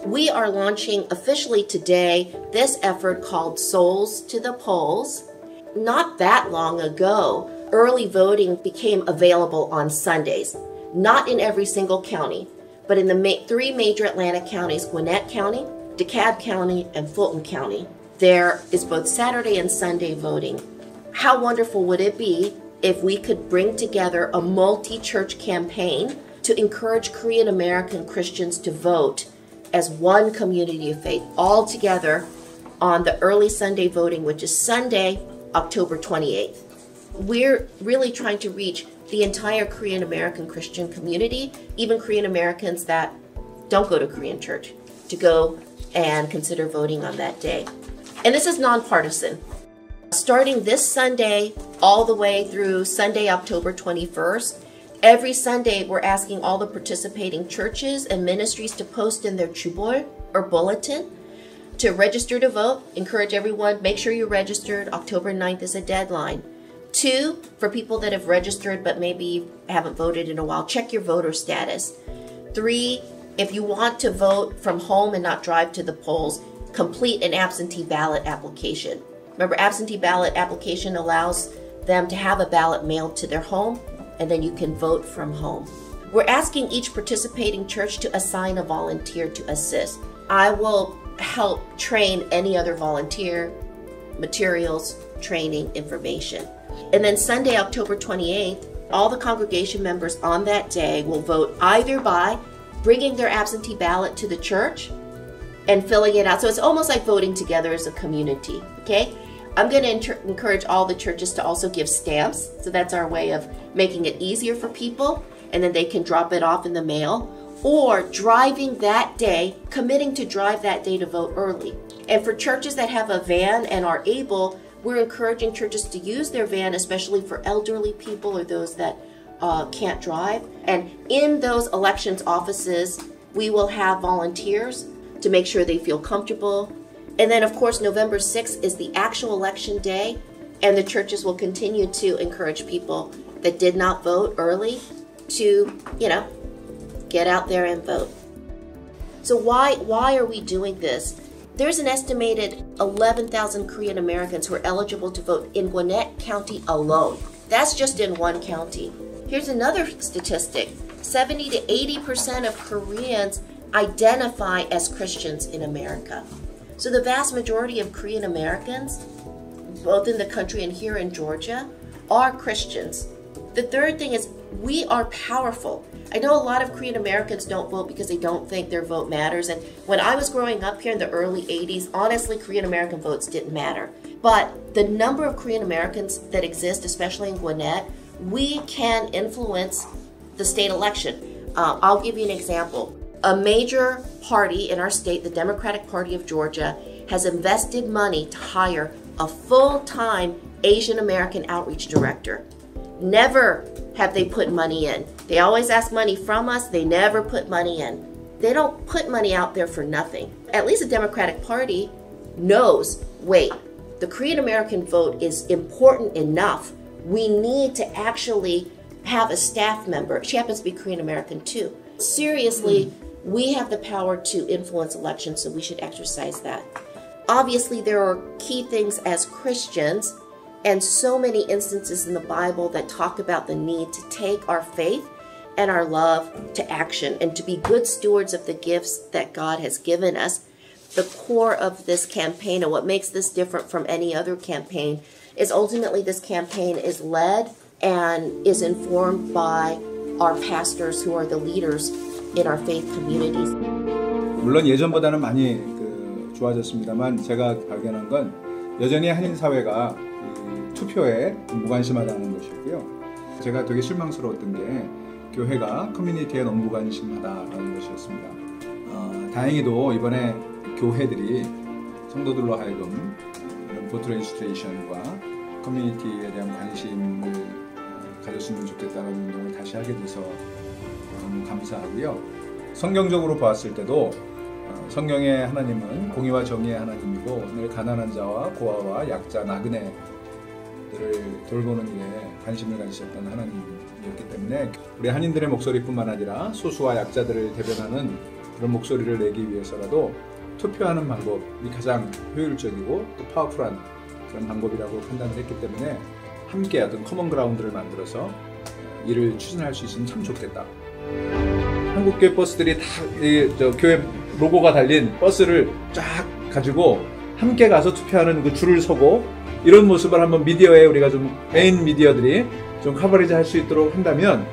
We are launching officially today this effort called Souls to the Polls. Not that long ago, early voting became available on Sundays. Not in every single county, but in the three major Atlanta counties, Gwinnett County, DeKalb County, and Fulton County, there is both Saturday and Sunday voting. How wonderful would it be if we could bring together a multi-church campaign to encourage Korean American Christians to vote as one community of faith, all together on the early Sunday voting, which is Sunday, October 28th. We're really trying to reach the entire Korean American Christian community, even Korean Americans that don't go to Korean church, to go and consider voting on that day. And this is nonpartisan. Starting this Sunday all the way through Sunday, October 21st, every Sunday we're asking all the participating churches and ministries to post in their chubol or bulletin to register to vote. Encourage everyone, make sure you're registered. October 9th is a deadline. 2, for people that have registered but maybe haven't voted in a while, check your voter status. 3, if you want to vote from home and not drive to the polls, complete an absentee ballot application. Remember, absentee ballot application allows them to have a ballot mailed to their home, and then you can vote from home. We're asking each participating church to assign a volunteer to assist. I will help train any other volunteer, materials, training, information. And then Sunday, October 28th, all the congregation members on that day will vote either by bringing their absentee ballot to the church and filling it out. So it's almost like voting together as a community, okay? I'm going to encourage all the churches to also give stamps. So that's our way of making it easier for people, and then they can drop it off in the mail, or driving that day, committing to drive that day to vote early. And for churches that have a van and are able, we're encouraging churches to use their van, especially for elderly people or those that can't drive. And in those elections offices, we will have volunteers to make sure they feel comfortable. And then, of course, November 6th is the actual election day, and the churches will continue to encourage people that did not vote early to, get out there and vote. So why are we doing this? There's an estimated 11,000 Korean Americans who are eligible to vote in Gwinnett County alone. That's just in one county. Here's another statistic. 70 to 80% of Koreans identify as Christians in America. So the vast majority of Korean Americans, both in the country and here in Georgia, are Christians. The third thing is we are powerful. I know a lot of Korean Americans don't vote because they don't think their vote matters. And when I was growing up here in the early 80s, honestly, Korean American votes didn't matter. But the number of Korean Americans that exist, especially in Gwinnett, we can influence the state election. I'll give you an example. A major party in our state, the Democratic Party of Georgia, has invested money to hire a full-time Asian American outreach director. Never have they put money in. They always ask money from us. They never put money in. They don't put money out there for nothing. At least the Democratic Party knows, wait, the Korean American vote is important enough. We need to actually have a staff member. She happens to be Korean American too. Seriously, we have the power to influence elections, so we should exercise that. Obviously, there are key things as Christians and so many instances in the Bible that talk about the need to take our faith and our love to action and to be good stewards of the gifts that God has given us. The core of this campaign and what makes this different from any other campaign is ultimately this campaign is led and is informed by our pastors who are the leaders in our faith communities. 물론 예전보다는 많이 좋아졌습니다만 제가 발견한 건 여전히 한인사회가 투표에 무관심하다는 것이고요. 제가 되게 실망스러웠던 게 교회가 커뮤니티에 너무 무관심하다라는 것이었습니다. 다행히도 이번에 교회들이 성도들로 하여금 이런 보트 레지스트레이션과 커뮤니티에 대한 관심을 가졌으면 좋겠다는 운동을 다시 하게 돼서 너무 감사하고요. 성경적으로 보았을 때도 성경의 하나님은 공의와 정의의 하나님이고 늘 가난한 자와 고아와 약자, 나그네들을 돌보는 일에 관심을 가지셨던 하나님이었기 때문에 우리 한인들의 목소리뿐만 아니라 소수와 약자들을 대변하는 그런 목소리를 내기 위해서라도 투표하는 방법이 가장 효율적이고 또 파워풀한 그런 방법이라고 판단을 했기 때문에 함께 어떤 커먼 그라운드를 만들어서 이를 추진할 수 있으면 참 좋겠다. 한국교회 버스들이 다 교회 로고가 달린 버스를 쫙 가지고 함께 가서 투표하는 그 줄을 서고 이런 모습을 한번 미디어에 우리가 좀 메인 미디어들이 좀 커버리지 할 수 있도록 한다면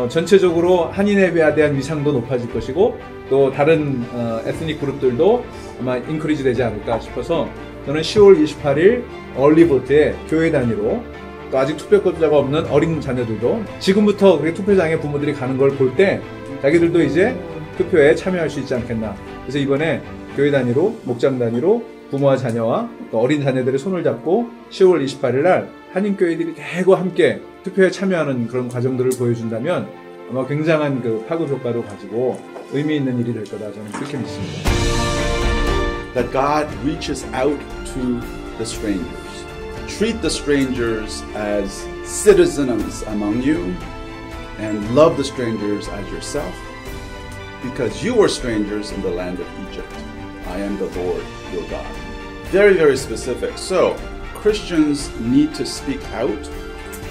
전체적으로 한인에 대한 위상도 높아질 것이고 또 다른 에스닉 그룹들도 아마 인크리지 되지 않을까 싶어서 저는 10월 28일 얼리보트에 교회 단위로 또 아직 투표권자가 없는 어린 자녀들도 지금부터 투표장에 부모들이 가는 걸 볼 때 자기들도 이제 투표에 참여할 수 있지 않겠나. 그래서 이번에 교회 단위로 목장 단위로 부모와 자녀와 또 어린 자녀들의 손을 잡고 10월 28일 날 한인교회들이 대거 함께 투표에 참여하는 그런 과정들을 보여준다면 아마 굉장한 그 파급 효과도 가지고 의미 있는 일이 될 거다 저는 그렇게 믿습니다. That God reaches out to the strangers. Treat the strangers as citizens among you and love the strangers as yourself because you were strangers in the land of Egypt. I am the Lord your God. Very, very specific. So, Christians need to speak out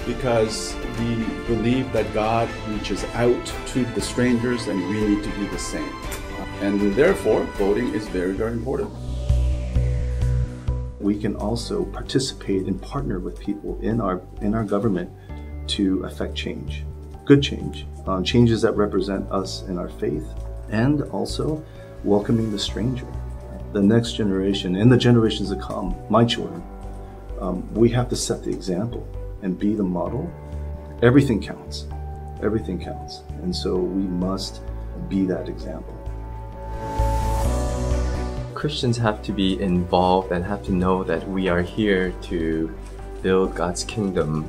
because we believe that God reaches out to the strangers and we need to do the same. And therefore, voting is very, very important. We can also participate and partner with people in our government to affect change, good change, changes that represent us in our faith, and also welcoming the stranger, the next generation, and the generations to come, my children. We have to set the example and be the model. Everything counts. Everything counts. And so we must be that example. Christians have to be involved and have to know that we are here to build God's kingdom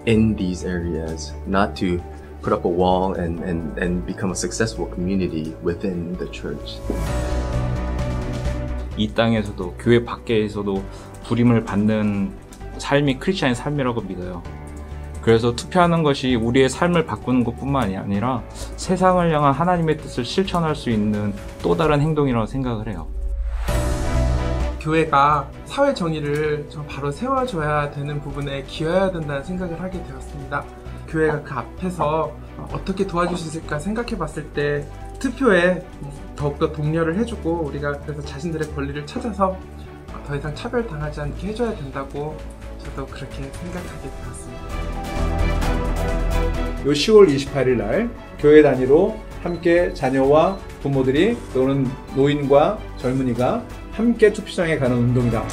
in these areas, not to put up a wall and become a successful community within the church. 이 땅에서도 교회 밖에서도 부림을 받는 삶이 크리스천의 삶이라고 믿어요. 그래서 투표하는 것이 우리의 삶을 바꾸는 것뿐만이 아니라 세상을 향한 하나님의 뜻을 실천할 수 있는 또 다른 행동이라고 생각을 해요. 교회가 사회 정의를 좀 바로 세워줘야 되는 부분에 기여해야 된다는 생각을 하게 되었습니다. 교회가 그 앞에서 어떻게 도와줄 수 있을까 생각해 봤을 때 투표에 더욱더 독려를 해주고 우리가 그래서 자신들의 권리를 찾아서 더 이상 차별당하지 않게 해줘야 된다고 저도 그렇게 생각하게 되었습니다. 요 10월 28일 날 교회 단위로 함께 자녀와 부모들이 또는 노인과 젊은이가 함께 투표장에 가는 운동이다.